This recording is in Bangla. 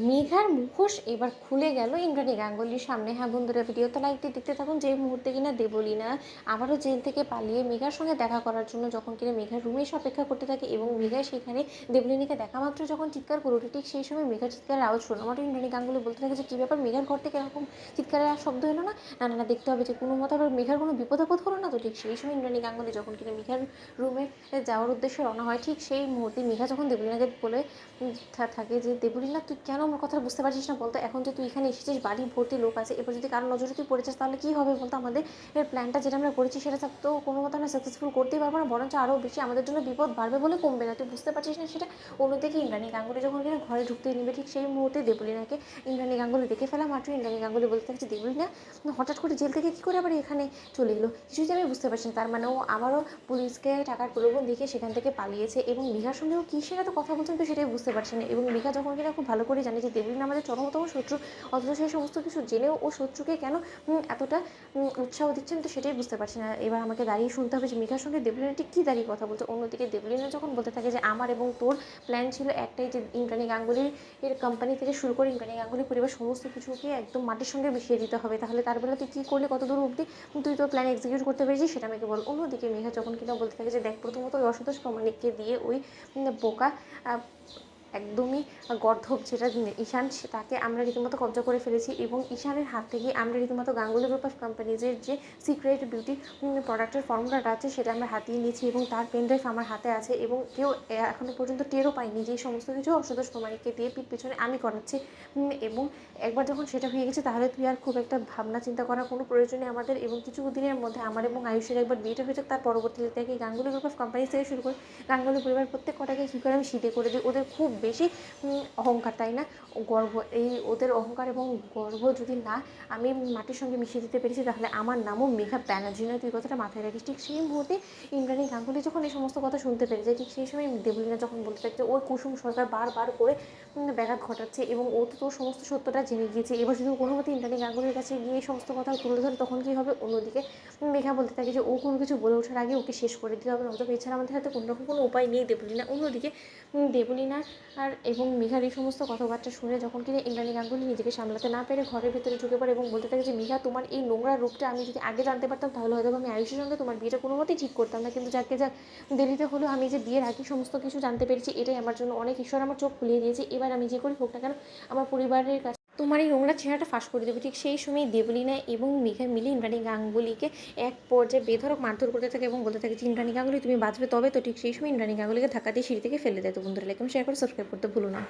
মেঘার মুখোশ এবার খুলে গেল ইন্দ্রাণী গাঙ্গুলির সামনে। হ্যাঁ বন্ধুরা, ভিডিওতে লাইক দিয়ে দেখতে থাকুন। যে মুহূর্তে কিনা দেবলীনা আবারও জেল থেকে পালিয়ে মেঘার সঙ্গে দেখা করার জন্য যখন কিনা মেঘার রুমে এসে অপেক্ষা করতে থাকে এবং মেঘা সেখানে দেবলীনাকে দেখা মাত্র যখন চিৎকার করে ওঠে, ঠিক সেই সময় মেঘার চিৎকারের আওয়াজ শোনা মাত্র ইন্দ্রাণী গাঙ্গুলি বলতে থাকে যে কী ব্যাপার, মেঘার ঘর থেকে এরকম চিৎকারের শব্দ এলো না। না না না, দেখতে হবে যে কোনো মতো আবার মেঘার কোনো বিপদ আপদ হলো না তো। ঠিক সেই সময় ইন্দ্রাণী গাঙ্গুলি যখন কিনা মেঘার রুমে যাওয়ার উদ্দেশ্যে রওনা হয়, ঠিক সেই মুহূর্তে মেঘা যখন দেবলীনাকে বলে থাকে যে দেবলীনা, তুই কেন আমার কথা বুঝতে পারছিস না বলতো? এখন যে তুই এখানে এসেছিস, বাড়ি ভর্তি লোক আছে, এবার যদি কারোর নজরে তুই পড়েছিস তাহলে কী হবে বলতো? আমাদের এর প্ল্যানটা যেটা আমরা করেছি সেটা তো কোনো মতো আমরা সাকসেসফুল করতেই পারবো না, বরঞ্চ আরও বেশি আমাদের জন্য বিপদ বাড়বে বলে কমবে না। তুই বুঝতে পারছিস না সেটা? অন্যদিকে ইন্দ্রাণী গাঙ্গুলি যখন কিনা ঘরে ঢুকতে নেবে, ঠিক সেই মুহূর্তে দেবলীনাকে ইন্দ্রাণী গাঙ্গুলি দেখে ফেলা মাত্র ইন্দ্রাণী গাঙ্গুলি বলতে থাকছে, দেবলীনা হঠাৎ করে জেল থেকে কী করে আবার এখানে চলে এলো? কিছুতে আমি বুঝতে পারছি না। তার মানে ও আবারও পুলিশকে টাকার প্রলোভন দেখে সেখান থেকে পালিয়েছে এবং মেঘার সঙ্গেও কী সেটা তো কথা বলছেন, তো সেটাই বুঝতে পারছি না। এবং মেঘা যখন কিনা খুব ভালো করে জানে যে দেবলীনা আমাদের চরমতম শত্রু, অথচ সেই সমস্ত কিছু জেনেও ও শত্রুকে কেন এতটা উৎসাহ দিচ্ছেন, তো সেটাই বুঝতে পারছি না। এবার আমাকে দাঁড়িয়ে শুনতে হবে যে মেঘার সঙ্গে দেবলীনা ঠিক কী দাঁড়িয়ে কথা বলছে। অন্যদিকে দেবলীনা যখন বলতে থাকে যে আমার এবং তোর প্ল্যান ছিল একটাই, যে ইন্দ্রাণী গাঙ্গুলির এর কোম্পানি থেকে শুরু করে ইন্দ্রাণী গাঙ্গুলি পরিবার সমস্ত কিছুকে একদম মাটির সঙ্গে মিশিয়ে দিতে হবে। তাহলে তার বেলা তুই কী করলি, কত দূর অবধি তুই তোর প্ল্যান এক্সিকিউট করতে পেরেছিস সেটা আমাকে বল। অন্যদিকে মেঘা যখন কিনা বলতে থাকে যে দেখ, প্রথমত ওই অসন্তোষ প্রমাণিককে দিয়ে ওই বোকা একদমই গর্ধব যেটা ঈশান, তাকে আমরা রীতিমতো কবজা করে ফেলেছি এবং ঈশানের হাত থেকে আমরা রীতিমতো গাঙ্গুলি গ্রুপ অফ কোম্পানিজের যে সিক্রেট বিউটি প্রোডাক্টের ফর্মুলাটা আছে সেটা আমরা হাতিয়ে নিয়েছি এবং তার পেন ড্রাইভ আমার হাতে আছে এবং কেউ এখনও পর্যন্ত টেরও পায়নি যে এই সমস্ত কিছু অসন্তোষ প্রমাণিককে দিয়ে পিঠ পেছনে আমি করাচ্ছি। এবং একবার যখন সেটা হয়ে গেছে তাহলে তুই আর খুব একটা ভাবনা চিন্তা করার কোনো প্রয়োজন নেই আমাদের, এবং কিছু দিনের মধ্যে আমার এবং আয়ুষের একবার বিয়েটা হয়েছে, তার পরবর্তীতে থেকে গাঙ্গুলি গ্রুপ অফ কোম্পানিজ থেকে শুরু করে গাঙ্গুলি পরিবার প্রত্যেক কটাকে কী করে আমি শীতে করে দিই। ওদের খুব বেশি অহংকার, তাই না? গর্ব, এই ওদের অহংকার এবং গর্ব যদি না আমি মাটির সঙ্গে মিশিয়ে দিতে পেরেছি তাহলে আমার নামও মেঘা ব্যানার্জি নয়, তুই কথাটা মাথায় রাখিস। ঠিক সেই মুহূর্তে ইন্দ্রাণী গাঙ্গুলি যখন এই সমস্ত কথা শুনতে পেরেছে, ঠিক সেই সময় দেবলীনা যখন বলতে থাকছে ওই কুসুম সরকার বারবার করে ব্যাঘাত ঘটাচ্ছে এবং ও তো তোর সমস্ত সত্যটা জেনে গিয়েছে, এবার যদি কোনো মতে ইন্দ্রাণী গাঙ্গুলির কাছে গিয়ে এই সমস্ত কথা তুলে ধরে তখন কী হবে? অন্যদিকে মেঘা বলতে থাকে যে ও কোনো কিছু বলে ওঠার আগে ওকে শেষ করে দিতে হবে, নয়তো এছাড়া আমাদের হাতে কোনো রকম কোনো উপায় নেই। দেবলীনা অন্যদিকে দেবলীনা আর এবং মেঘার এই সমস্ত কথাবার্তা শুনে যখন কিনা ইন্দ্রাণী গাঙ্গুলি নিজেকে সামলাতে না পেরে ঘরের ভিতরে ঢুকে পড়ে এবং বলতে থাকে যে মেঘা, তোমার এই নোংরা রূপটা আমি যদি আগে জানতে পারতাম তাহলে হয়তো আমি আয়ুষের সঙ্গে তোমার বিয়েটা কোনো মতেই ঠিক করতাম না, কিন্তু যাকে যাক দেরিতে হলেও আমি যে বিয়ের আগে সমস্ত কিছু জানতে পেরেছি এটাই আমার জন্য অনেক, ঈশ্বর আমার চোখ খুলিয়ে দিয়েছে। এবার আমি যে করি হোক না কেন আমার পরিবারের কাছে তোমার এই নোংরা চেহারাটা ফাঁস করে দেবে। ঠিক সেই সময় দেবলীনা এবং মেঘা মিলে ইন্দ্রাণী গাঙ্গুলিকে এক পর্যায়ে বেধড়ক মারধর করতে থাকে এবং বলতে থাকে যে ইন্দ্রাণী গাঙ্গুলি তুমি বাঁচবে তবে তো। ঠিক সেই সময় ইন্দ্রাণী গাঙ্গুলিকে ধাক্কা দিয়ে সিঁড়ি থেকে ফেলে দেয়। তো বন্ধুরা, লাইক এবং শেয়ার করে সাবস্ক্রাইব করতে ভুলো না।